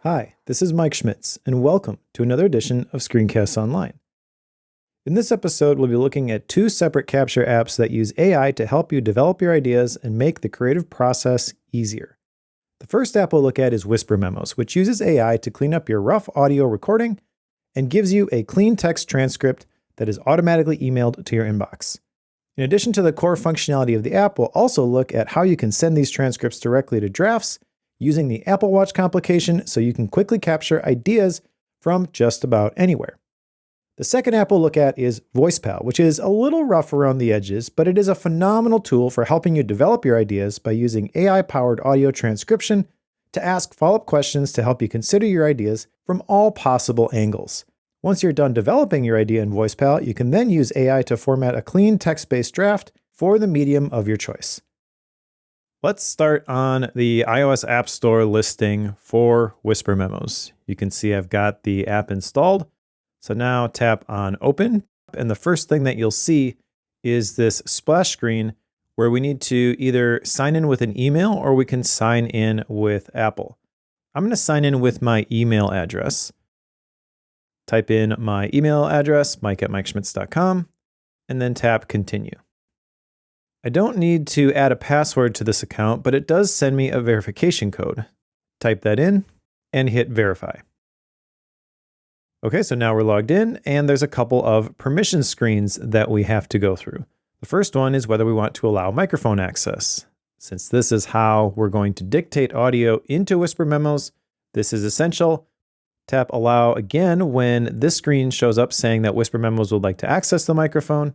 Hi, this is Mike Schmitz, and welcome to another edition of Screencasts Online. In this episode, we'll be looking at two separate capture apps that use AI to help you develop your ideas and make the creative process easier. The first app we'll look at is Whisper Memos, which uses AI to clean up your rough audio recording and gives you a clean text transcript that is automatically emailed to your inbox. In addition to the core functionality of the app, we'll also look at how you can send these transcripts directly to drafts using the Apple Watch complication so you can quickly capture ideas from just about anywhere. The second app we'll look at is VoicePal, which is a little rough around the edges, but it is a phenomenal tool for helping you develop your ideas by using AI-powered audio transcription to ask follow-up questions to help you consider your ideas from all possible angles. Once you're done developing your idea in VoicePal, you can then use AI to format a clean text-based draft for the medium of your choice. Let's start on the iOS App Store listing for Whisper Memos. You can see I've got the app installed. So now tap on Open, and the first thing that you'll see is this splash screen where we need to either sign in with an email or we can sign in with Apple. I'm going to sign in with my email address. Type in my email address, mike@mikeschmitz.com, and then tap Continue. I don't need to add a password to this account, but it does send me a verification code. Type that in and hit Verify. Okay, so now we're logged in, and there's a couple of permission screens that we have to go through. The first one is whether we want to allow microphone access. Since this is how we're going to dictate audio into Whisper Memos, this is essential. Tap Allow again when this screen shows up saying that Whisper Memos would like to access the microphone.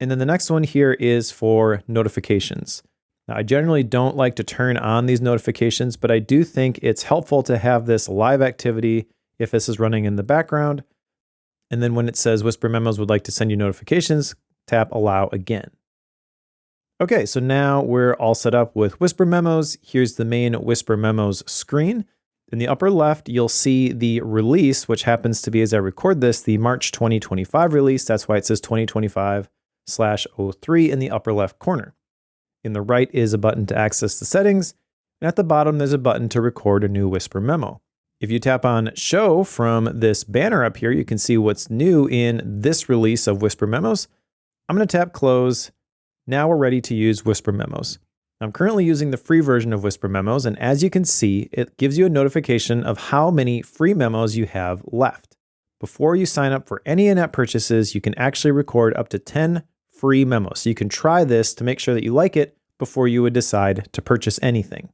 And then the next one here is for notifications. Now, I generally don't like to turn on these notifications, but I do think it's helpful to have this live activity if this is running in the background. And then when it says Whisper Memos would like to send you notifications, tap Allow again. Okay, so now we're all set up with Whisper Memos. Here's the main Whisper Memos screen. In the upper left, you'll see the release, which happens to be, as I record this, the March 2025 release. That's why it says 2025/03 in the upper left corner. In the right is a button to access the settings, and at the bottom there's a button to record a new Whisper Memo. If you tap on Show from this banner up here, you can see what's new in this release of Whisper Memos. I'm going to tap Close. Now we're ready to use Whisper Memos. I'm currently using the free version of Whisper Memos, and as you can see, it gives you a notification of how many free memos you have left. Before you sign up for any in-app purchases, you can actually record up to 10 free memos. So you can try this to make sure that you like it before you would decide to purchase anything.